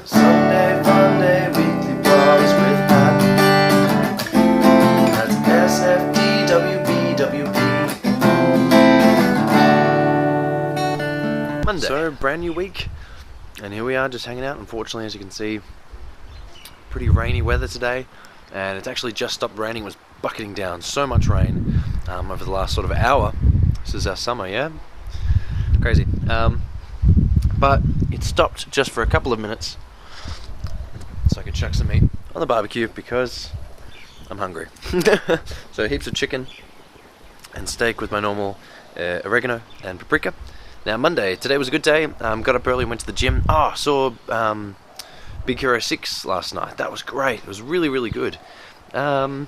Sunday, fun day, weekly buzz with Pat. That's SFDWBWP. Monday. So, brand new week, and here we are just hanging out. Unfortunately, as you can see, pretty rainy weather today, and it's actually just stopped raining. It was bucketing down so much rain over the last sort of hour. This is our summer, yeah? Crazy. But it stopped just for a couple of minutes so I could chuck some meat on the barbecue because I'm hungry. So heaps of chicken and steak with my normal oregano and paprika. Now Monday, today was a good day. Got up early and went to the gym. Saw Big Hero 6 last night. That was great. It was really, really good. I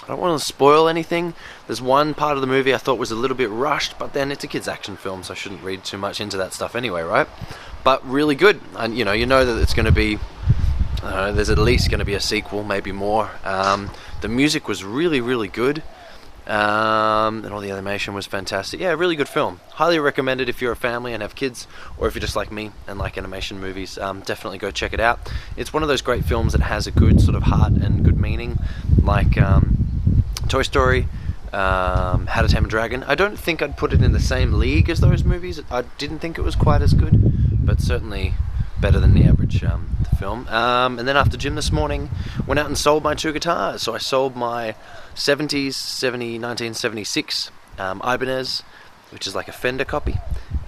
don't want to spoil anything. There's one part of the movie I thought was a little bit rushed, but then it's a kids' action film, so I shouldn't read too much into that stuff anyway, right? But really good. And you know that it's going to be, there's at least going to be a sequel, maybe more. The music was really, really good. And all the animation was fantastic. Yeah, really good film. Highly recommended if you're a family and have kids, or if you're just like me and like animation movies. Definitely go check it out. It's one of those great films that has a good sort of heart and good meaning, like Toy Story, How to Tame a Dragon. I don't think I'd put it in the same league as those movies. I didn't think it was quite as good, but certainly better than the average film. And then after gym this morning, went out and sold my 2 guitars. So I sold my 1976 Ibanez, which is like a Fender copy,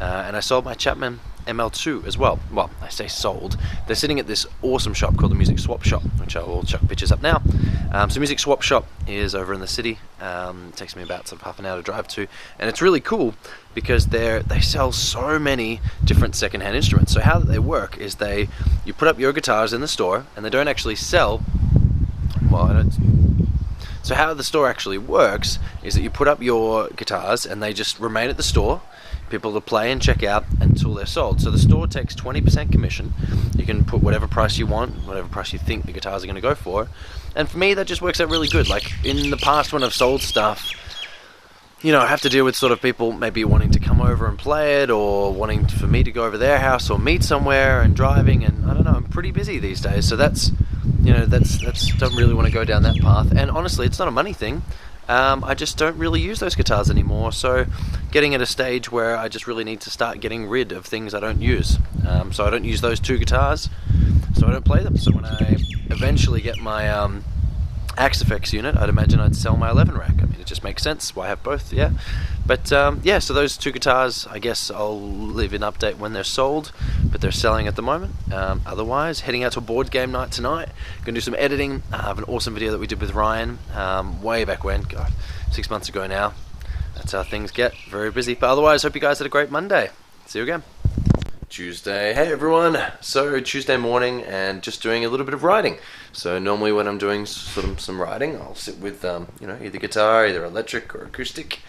and I sold my Chapman ML2 as well. Well, I say sold. They're sitting at this awesome shop called the Music Swap Shop, which I will chuck pictures up now. So Music Swap Shop is over in the city. It takes me about sort of half an hour to drive to, and it's really cool because they sell so many different secondhand instruments. So how they work is you put up your guitars in the store, and they don't actually sell. So how the store actually works is that you put up your guitars and they just remain at the store, people to play and check out until they're sold. So the store takes 20% commission. You can put whatever price you want, whatever price you think the guitars are going to go for. And for me, that just works out really good. Like in the past when I've sold stuff, I have to deal with sort of people maybe wanting to come over and play it, or wanting for me to go over their house or meet somewhere, and driving, and I don't know, I'm pretty busy these days. So that's don't really want to go down that path. And honestly, it's not a money thing. I just don't really use those guitars anymore. So getting at a stage where I just really need to start getting rid of things I don't use. So I don't use those 2 guitars, so I don't play them. So when I eventually get my Axe Effects unit, I'd imagine I'd sell my 11 rack. I mean, it just makes sense. Why have both? Yeah. But so those 2 guitars, I guess I'll leave an update when they're sold, but they're selling at the moment. Otherwise, heading out to a board game night tonight. Gonna do some editing. I have an awesome video that we did with Ryan way back when, God, 6 months ago now. That's how things get. Very busy. But otherwise, hope you guys had a great Monday. See you again. Tuesday. Hey everyone. So Tuesday morning, and just doing a little bit of writing. So normally when I'm doing sort of some writing, I'll sit with either guitar, either electric or acoustic,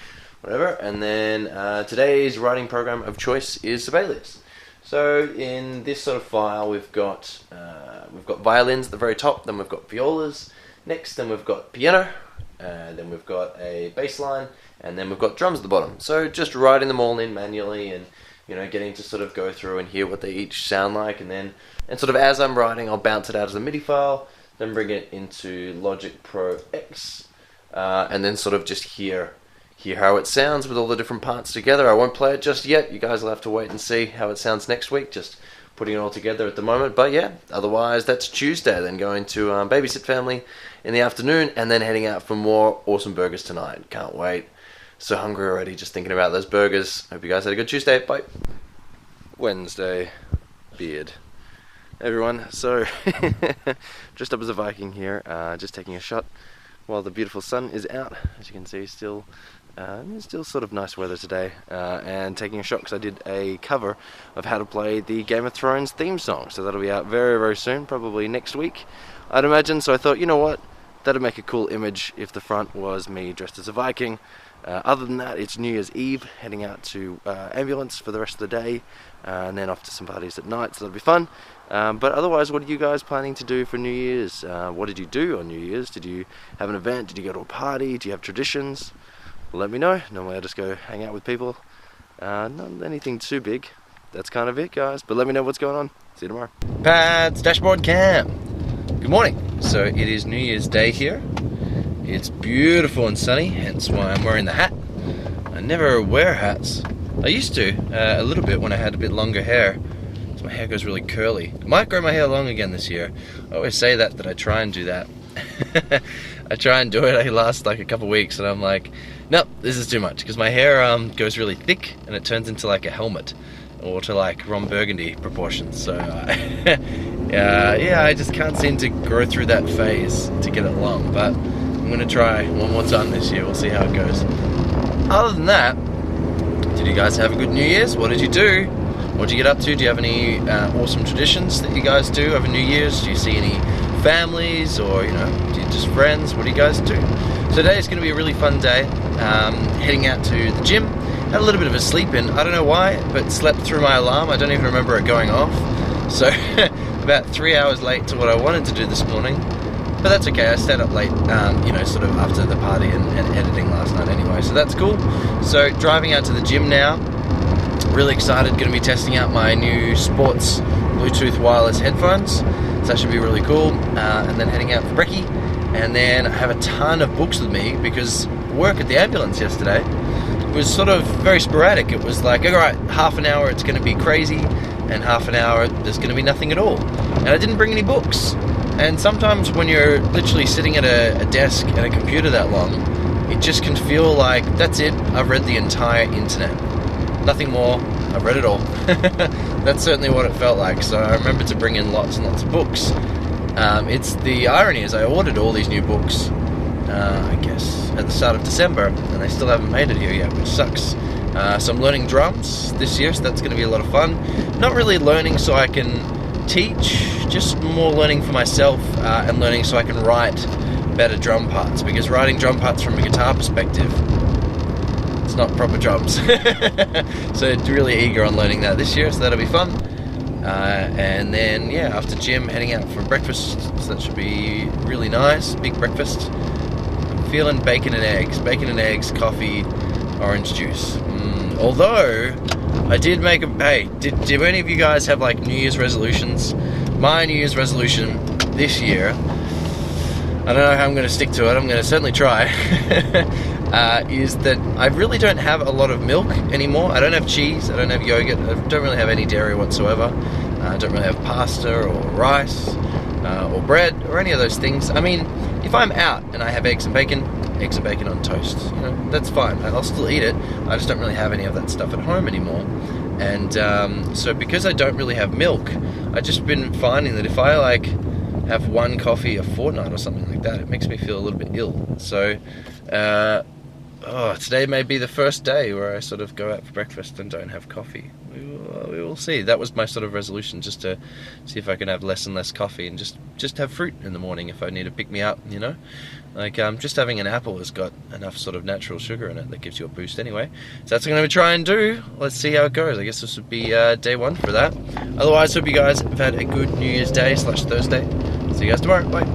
whatever. And then today's writing program of choice is Sibelius. So in this sort of file, we've got violins at the very top, then we've got violas next, then we've got piano, then we've got a bass line, and then we've got drums at the bottom. So just writing them all in manually, and getting to sort of go through and hear what they each sound like, and sort of as I'm writing, I'll bounce it out as a MIDI file, then bring it into Logic Pro X, and then sort of just hear how it sounds with all the different parts together. I won't play it just yet. You guys will have to wait and see how it sounds next week, just putting it all together at the moment. But yeah, otherwise that's Tuesday, then going to babysit family in the afternoon, and then heading out for more awesome burgers tonight. Can't wait. So hungry already just thinking about those burgers. Hope you guys had a good Tuesday. Bye. Wednesday. Beard. Hey everyone. So, dressed up as a Viking here. Just taking a shot while the beautiful sun is out. As you can see, still sort of nice weather today. And taking a shot because I did a cover of how to play the Game of Thrones theme song. So that'll be out very, very soon. Probably next week, I'd imagine. So I thought, you know what? That'd make a cool image if the front was me dressed as a Viking. Other than that, it's New Year's Eve, heading out to ambulance for the rest of the day, and then off to some parties at night, so that'll be fun. But otherwise, what are you guys planning to do for New Year's? What did you do on New Year's? Did you have an event? Did you go to a party? Do you have traditions? Let me know. Normally I just go hang out with people. Not anything too big. That's kind of it, guys. But let me know what's going on. See you tomorrow. Pads, dashboard cam. Good morning. So it is New Year's Day here. It's beautiful and sunny, hence why I'm wearing the hat. I never wear hats. I used to, a little bit when I had a bit longer hair. So my hair goes really curly. I might grow my hair long again this year. I always say that I try and do that. I try and do it, I last like a couple weeks and I'm like, nope, this is too much. Because my hair goes really thick and it turns into like a helmet. Or to like Ron Burgundy proportions. So yeah, I just can't seem to grow through that phase to get it long. But I'm going to try one more time this year. We'll see how it goes. Other than that, did you guys have a good New Year's? What did you do? What did you get up to? Do you have any awesome traditions that you guys do over New Year's? Do you see any families or, do you just friends? What do you guys do? So today is going to be a really fun day. Heading out to the gym. Had a little bit of a sleep in. I don't know why, but slept through my alarm. I don't even remember it going off. So about 3 hours late to what I wanted to do this morning. But that's okay, I stayed up late, sort of after the party and editing last night anyway, so that's cool. So driving out to the gym now, really excited, going to be testing out my new sports Bluetooth wireless headphones, so that should be really cool. And then heading out for brekkie, and then I have a ton of books with me because work at the ambulance yesterday was sort of very sporadic. It was like, alright, half an hour it's going to be crazy, and half an hour there's going to be nothing at all. And I didn't bring any books. And sometimes when you're literally sitting at a desk and a computer that long, it just can feel like, that's it, I've read the entire internet. Nothing more, I've read it all. That's certainly what it felt like, so I remember to bring in lots and lots of books. It's the irony is I ordered all these new books, I guess, at the start of December, and I still haven't made it here yet, which sucks. So I'm learning drums this year, so that's going to be a lot of fun. Not really learning so I can teach, just more learning for myself and learning so I can write better drum parts, because writing drum parts from a guitar perspective, it's not proper drums. So really eager on learning that this year, so that'll be fun. And then after gym, heading out for breakfast, so that should be really nice, big breakfast. I'm feeling bacon and eggs, coffee, orange juice. Although I did make did any of you guys have like New Year's resolutions? My New Year's resolution this year, I don't know how I'm going to stick to it, I'm going to certainly try, is that I really don't have a lot of milk anymore. I don't have cheese, I don't have yogurt, I don't really have any dairy whatsoever. I don't really have pasta or rice or bread or any of those things. I mean, if I'm out and I have eggs and bacon on toast, that's fine. I'll still eat it. I just don't really have any of that stuff at home anymore. And so because I don't really have milk, I've just been finding that if I have one coffee a fortnight or something like that, it makes me feel a little bit ill. So today may be the first day where I sort of go out for breakfast and don't have coffee. We will see. That was my sort of resolution, just to see if I can have less and less coffee and just have fruit in the morning if I need to pick me up, Like just having an apple has got enough sort of natural sugar in it that gives you a boost anyway. So that's what I'm going to try and do. Let's see how it goes. I guess this would be day one for that. Otherwise, hope you guys have had a good New Year's Day / Thursday. See you guys tomorrow. Bye.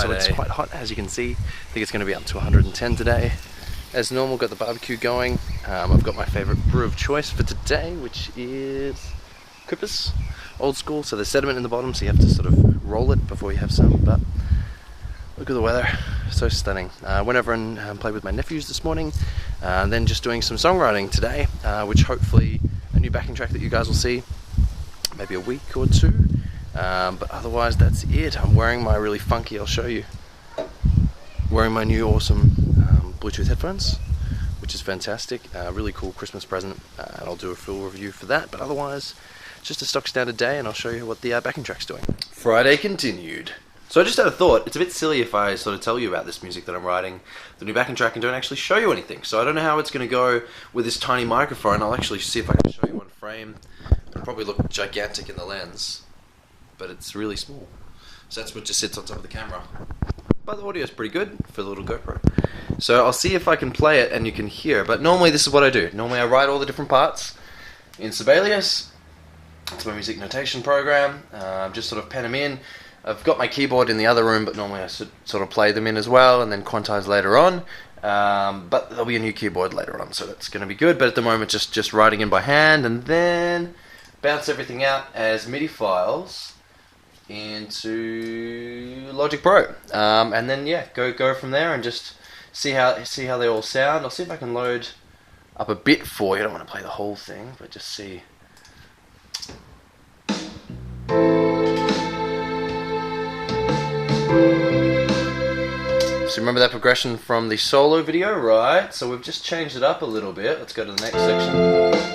So it's quite hot, as you can see. I think it's going to be up to 110 today. As normal, got the barbecue going. I've got my favourite brew of choice for today, which is Crippers, old school. So there's sediment in the bottom, so you have to sort of roll it before you have some. But look at the weather, so stunning. Went over and played with my nephews this morning, and then just doing some songwriting today, which hopefully a new backing track that you guys will see, maybe a week or two. But otherwise, that's it. I'm wearing my really funky, I'll show you, wearing my new awesome Bluetooth headphones, which is fantastic. Really cool Christmas present, and I'll do a full review for that. But otherwise, it's just a stock standard day, and I'll show you what the backing track's doing. Friday continued. So I just had a thought, it's a bit silly if I sort of tell you about this music that I'm writing, the new backing track, and don't actually show you anything. So I don't know how it's going to go with this tiny microphone. I'll actually see if I can show you on frame. It'll probably look gigantic in the lens, but it's really small. So that's what just sits on top of the camera. But the audio is pretty good for the little GoPro. So I'll see if I can play it and you can hear. But normally this is what I do. Normally I write all the different parts in Sibelius. It's my music notation program. Just sort of pen them in. I've got my keyboard in the other room, but normally I sort of play them in as well and then quantize later on. But there'll be a new keyboard later on, so that's going to be good. But at the moment, just writing in by hand, and then bounce everything out as MIDI files into Logic Pro, and then go from there and just see how they all sound. I'll see if I can load up a bit for you. I don't want to play the whole thing, but just see. So remember that progression from the solo video, right? So we've just changed it up a little bit. Let's go to the next section.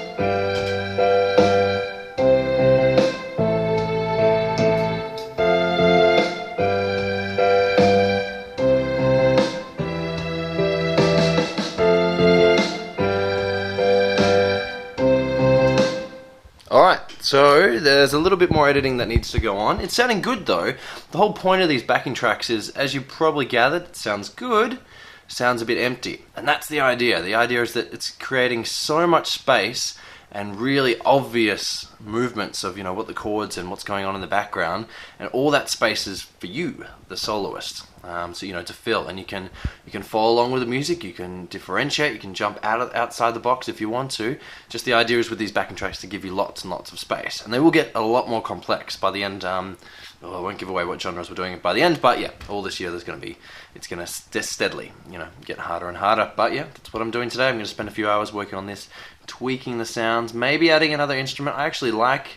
So there's a little bit more editing that needs to go on. It's sounding good though. The whole point of these backing tracks is, as you probably gathered, it sounds good, sounds a bit empty. And that's the idea. The idea is that it's creating so much space and really obvious movements of, what the chords and what's going on in the background, and all that space is for you, the soloist. So to fill, and you can follow along with the music. You can differentiate. You can jump outside the box if you want to. Just the idea is with these backing tracks to give you lots and lots of space, and they will get a lot more complex by the end. I won't give away what genres we're doing by the end, but all this year it's going to steadily, get harder and harder. But that's what I'm doing today. I'm going to spend a few hours working on this, tweaking the sounds, maybe adding another instrument. I actually like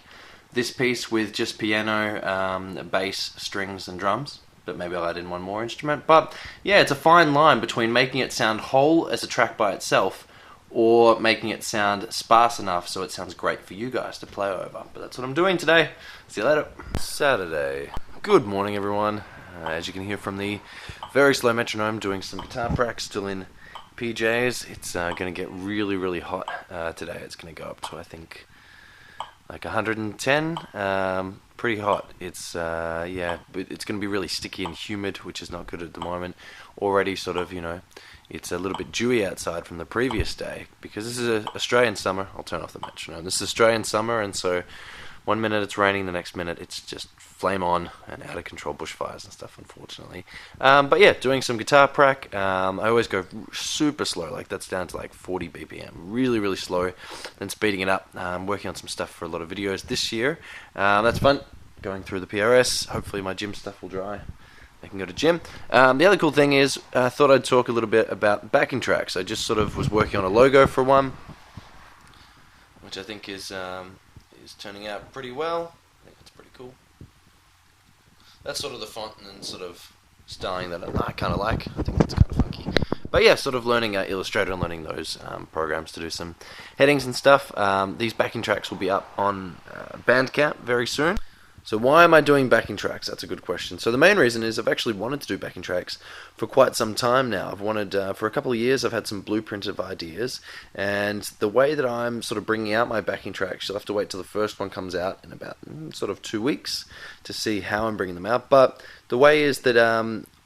this piece with just piano, bass, strings, and drums. But maybe I'll add in one more instrument. But it's a fine line between making it sound whole as a track by itself, or making it sound sparse enough so it sounds great for you guys to play over. But that's what I'm doing today. See you later. Saturday. Good morning, everyone. As you can hear from the very slow metronome, doing some guitar prac, still in PJs. It's going to get really, really hot today. It's going to go up to, I think, like 110. Pretty hot. It's but it's going to be really sticky and humid, which is not good at the moment. Already sort of, it's a little bit dewy outside from the previous day, because this is Australian summer. I'll turn off the metronome. This is Australian summer, and so 1 minute it's raining, the next minute it's just flame on and out of control bushfires and stuff, unfortunately. But doing some guitar prac. I always go super slow, like that's down to like 40 BPM, really, really slow, then speeding it up. Working on some stuff for a lot of videos this year. That's fun, going through the PRS. Hopefully my gym stuff will dry. I can go to gym. The other cool thing is, I thought I'd talk a little bit about backing tracks. I just sort of was working on a logo for one, which I think is turning out pretty well. I think it's pretty cool. That's sort of the font and sort of styling that I kind of like. I think it's kind of funky. But sort of learning Illustrator and learning those programs to do some headings and stuff. These backing tracks will be up on Bandcamp very soon. So why am I doing backing tracks? That's a good question. So the main reason is I've actually wanted to do backing tracks for quite some time now. I've wanted, for a couple of years, I've had some blueprint of ideas, and the way that I'm sort of bringing out my backing tracks, you'll have to wait till the first one comes out in about sort of 2 weeks to see how I'm bringing them out. But the way is that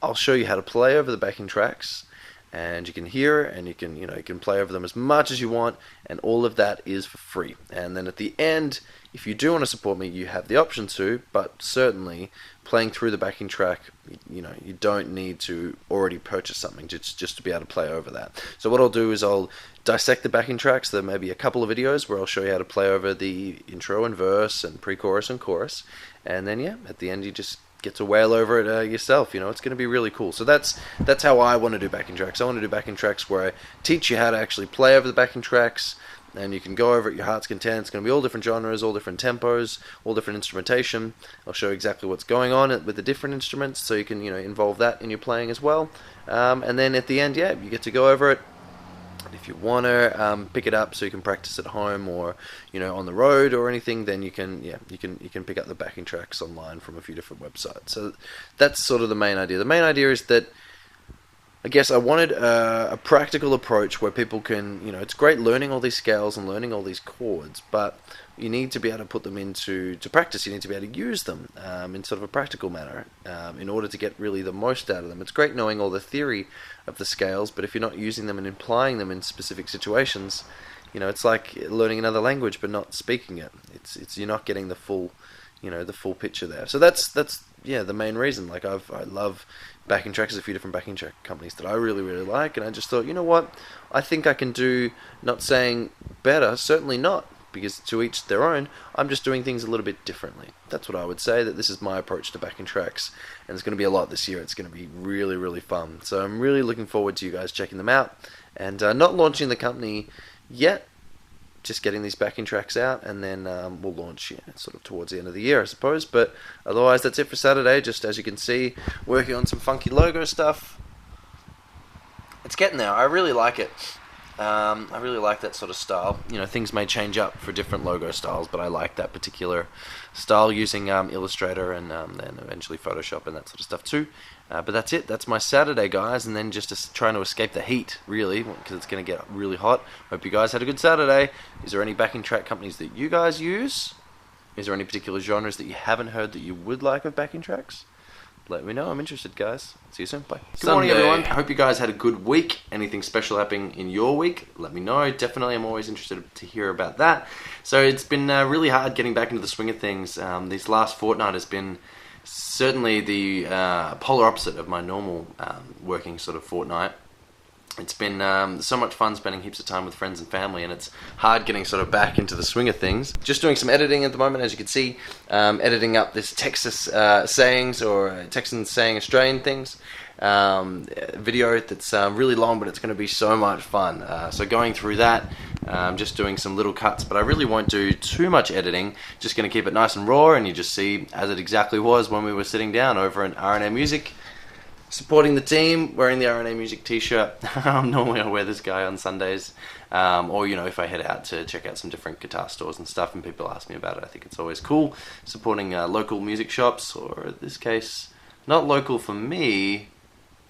I'll show you how to play over the backing tracks, and you can hear, and you can play over them as much as you want, and all of that is for free. And then at the end, if you do want to support me, you have the option to, but certainly playing through the backing track, you don't need to already purchase something just to be able to play over that. So what I'll do is I'll dissect the backing tracks. There may be a couple of videos where I'll show you how to play over the intro and verse and pre-chorus and chorus, and then at the end you just get to wail over it yourself. It's going to be really cool. So that's how I want to do backing tracks. I want to do backing tracks where I teach you how to actually play over the backing tracks, and you can go over it your heart's content. It's going to be all different genres, all different tempos, all different instrumentation. I'll show you exactly what's going on with the different instruments, so you can involve that in your playing as well. And then at the end, you get to go over it. If you want to pick it up so you can practice at home or on the road or anything, then you can pick up the backing tracks online from a few different websites. So that's sort of the main idea. The main idea is that I guess I wanted a practical approach where people can, it's great learning all these scales and learning all these chords, but you need to be able to put them into practice. You need to be able to use them in sort of a practical manner in order to get really the most out of them. It's great knowing all the theory of the scales, but if you're not using them and applying them in specific situations, it's like learning another language but not speaking it. It's you're not getting the full, the full picture there. So that's the main reason. Like I love backing tracks. There's a few different backing track companies that I really, really like, and I just thought, I think I can do, not saying better, certainly not because to each their own. I'm just doing things a little bit differently. That's what I would say, that this is my approach to backing tracks, and it's going to be a lot this year. It's going to be really, really fun. So I'm really looking forward to you guys checking them out, and not launching the company yet, just getting these backing tracks out, and then we'll launch sort of towards the end of the year, I suppose. But otherwise, that's it for Saturday. Just as you can see, working on some funky logo stuff. It's getting there. I really like it. I really like that sort of style. Things may change up for different logo styles, but I like that particular style, using Illustrator and then eventually Photoshop and that sort of stuff too. But that's it. That's my Saturday, guys. And then just trying to escape the heat, really, because it's going to get really hot. Hope you guys had a good Saturday. Is there any backing track companies that you guys use? Is there any particular genres that you haven't heard that you would like of backing tracks? Let me know. I'm interested, guys. See you soon. Bye. Good morning, everyone. I hope you guys had a good week. Anything special happening in your week? Let me know. Definitely, I'm always interested to hear about that. So it's been really hard getting back into the swing of things. This last fortnight has been certainly the polar opposite of my normal working sort of fortnight. It's been so much fun spending heaps of time with friends and family, and it's hard getting sort of back into the swing of things. Just doing some editing at the moment, as you can see, editing up this Texas sayings, or Texans saying Australian things, video that's really long, but it's going to be so much fun. So going through that, just doing some little cuts, but I really won't do too much editing, just going to keep it nice and raw, and you just see as it exactly was when we were sitting down over in RNA Music, supporting the team, wearing the RNA Music t-shirt. Normally I wear this guy on Sundays, or if I head out to check out some different guitar stores and stuff and people ask me about it. I think it's always cool supporting local music shops, or in this case, not local for me,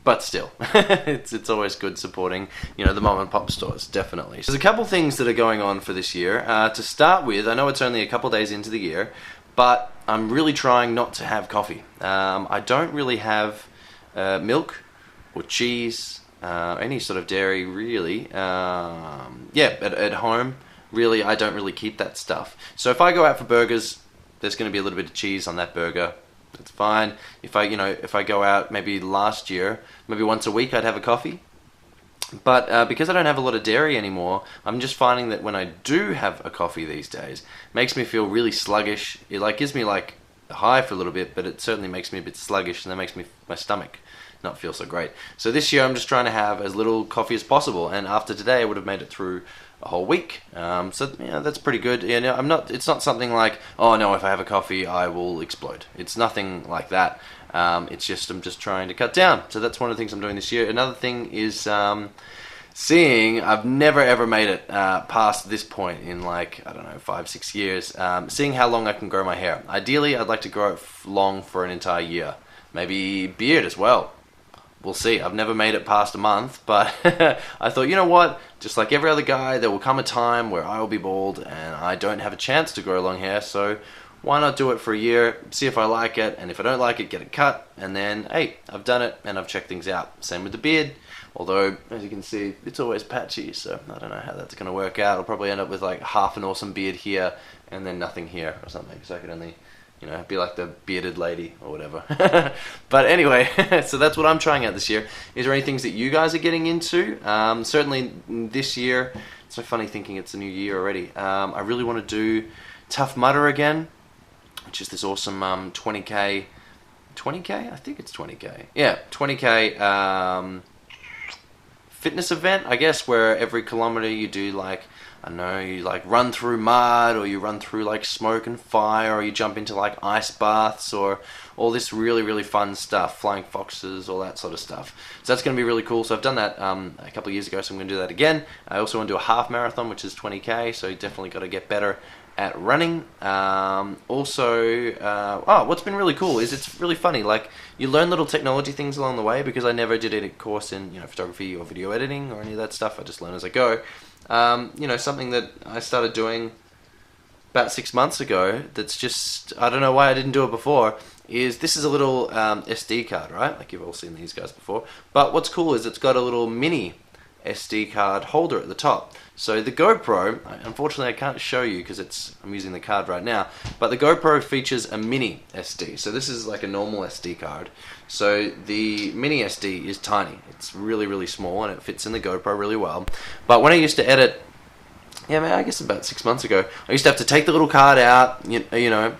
but still, it's always good supporting, the mom and pop stores, definitely. There's a couple things that are going on for this year. To start with, I know it's only a couple days into the year, but I'm really trying not to have coffee. I don't really have milk or cheese, any sort of dairy, really. At home, really, I don't really keep that stuff. So if I go out for burgers, there's going to be a little bit of cheese on that burger. That's fine. If I go out, maybe last year, maybe once a week, I'd have a coffee. But because I don't have a lot of dairy anymore, I'm just finding that when I do have a coffee these days, it makes me feel really sluggish. It gives me a high for a little bit, but it certainly makes me a bit sluggish, and that makes my stomach not feel so great. So this year I'm just trying to have as little coffee as possible, and after today I would have made it through a whole week. So that's pretty good. It's not something like, oh no, if I have a coffee I will explode. It's nothing like that. It's just I'm just trying to cut down. So that's one of the things I'm doing this year. Another thing is seeing, I've never ever made it past this point in 5-6 years, seeing how long I can grow my hair. Ideally, I'd like to grow it long for an entire year. Maybe beard as well. We'll see. I've never made it past a month, but I thought, you know what? Just like every other guy, there will come a time where I will be bald and I don't have a chance to grow long hair, so why not do it for a year, see if I like it, and if I don't like it, get it cut, and then, hey, I've done it and I've checked things out. Same with the beard. Although, as you can see, it's always patchy, so I don't know how that's going to work out. I'll probably end up with half an awesome beard here and then nothing here or something, so I could only, be like the bearded lady or whatever. But anyway, so that's what I'm trying out this year. Is there any things that you guys are getting into? Certainly this year, it's so funny thinking it's a new year already. I really want to do Tough Mudder again, which is this awesome 20K, I think it's 20K. Yeah, 20K fitness event, I guess, where every kilometer you do you run through mud, or you run through smoke and fire, or you jump into ice baths, or all this really, really fun stuff, flying foxes, all that sort of stuff. So that's going to be really cool. So I've done that a couple of years ago, so I'm going to do that again. I also want to do a half marathon, which is 20K, so you definitely got to get better at running. What's been really cool is it's really funny. You learn little technology things along the way, because I never did any course in photography or video editing or any of that stuff. I just learn as I go. Something that I started doing about 6 months ago that's just, I don't know why I didn't do it before, is this is a little SD card, right? You've all seen these guys before. But what's cool is it's got a little mini SD card holder at the top. So the GoPro, unfortunately I can't show you because I'm using the card right now, but the GoPro features a mini SD. So this is like a normal SD card. So the mini SD is tiny. It's really, really small and it fits in the GoPro really well. But when I used to edit yeah, man, I guess about 6 months ago, I used to have to take the little card out, you know.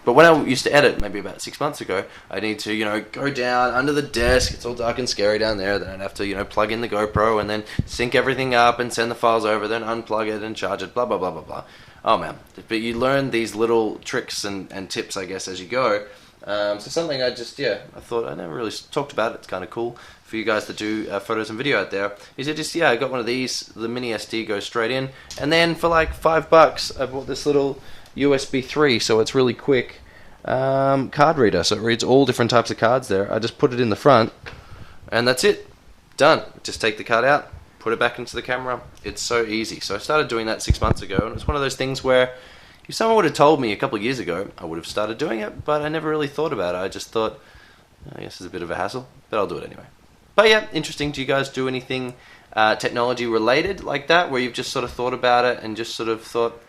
But when I used to edit, maybe about 6 months ago, I need to, you know, go down under the desk. It's all dark and scary down there. Then I'd have to, you know, plug in the GoPro and then sync everything up and send the files over, then unplug it and charge it, blah, blah, blah, blah, blah. Oh, man. But you learn these little tricks and tips, I guess, as you go. So something I thought I never really talked about. It's kind of cool for you guys that do photos and video out there. Is it just, I got one of these. The mini SD goes straight in. And then for like $5, I bought this little USB 3, so it's really quick card reader. So it reads all different types of cards there. I just put it in the front, and that's it. Done. Just take the card out, put it back into the camera. It's so easy. So I started doing that 6 months ago, and it was one of those things where if someone would have told me a couple of years ago, I would have started doing it, but I never really thought about it. I just thought, I guess it's a bit of a hassle, but I'll do it anyway. But yeah, interesting. Do you guys do anything technology related like that, where you've just sort of thought about it and just sort of thought,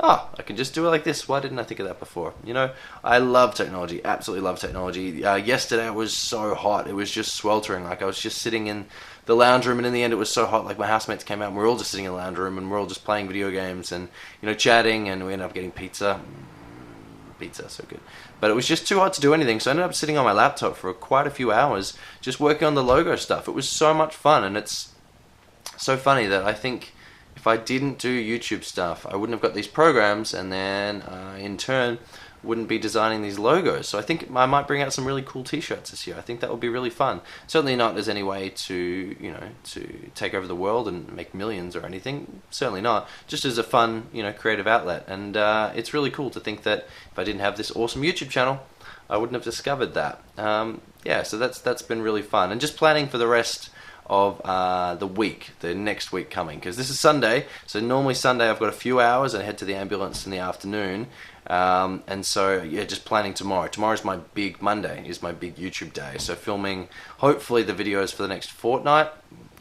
oh, I can just do it like this. Why didn't I think of that before? You know, I love technology. Absolutely love technology. Yesterday it was so hot. It was just sweltering. Like I was just sitting in the lounge room, and in the end it was so hot. Like my housemates came out, and we were all just sitting in the lounge room, and we're all just playing video games and, you know, chatting, and we ended up getting pizza. Pizza, so good. But it was just too hot to do anything, so I ended up sitting on my laptop for quite a few hours just working on the logo stuff. It was so much fun, and it's so funny that I think if I didn't do YouTube stuff, I wouldn't have got these programs, and then in turn wouldn't be designing these logos. So I think I might bring out some really cool t-shirts this year. I think that would be really fun. Certainly not as any way to, you know, to take over the world and make millions or anything. Certainly not. Just as a fun, you know, creative outlet. And it's really cool to think that if I didn't have this awesome YouTube channel, I wouldn't have discovered that. Yeah, so that's been really fun. And just planning for the rest of the week, the next week coming, because this is Sunday, so normally Sunday I've got a few hours and I head to the ambulance in the afternoon, and so yeah, just planning tomorrow. Tomorrow's my big Monday, is my big YouTube day, so filming hopefully the videos for the next fortnight.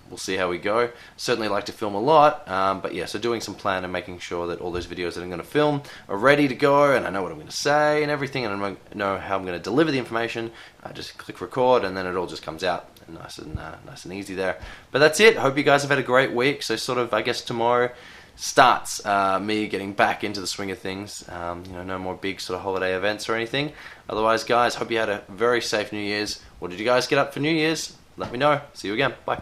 We'll see how we go. Certainly like to film a lot, but yeah, so doing some plan and making sure that all those videos that I'm going to film are ready to go, and I know what I'm going to say and everything, and I know how I'm going to deliver the information. I just click record, and then it all just comes out nice and easy there. But that's it. Hope you guys have had a great week. So sort of, I guess tomorrow starts me getting back into the swing of things. You know, no more big sort of holiday events or anything. Otherwise, guys, hope you had a very safe New Year's. What did you guys get up for New Year's? Let me know. See you again. Bye.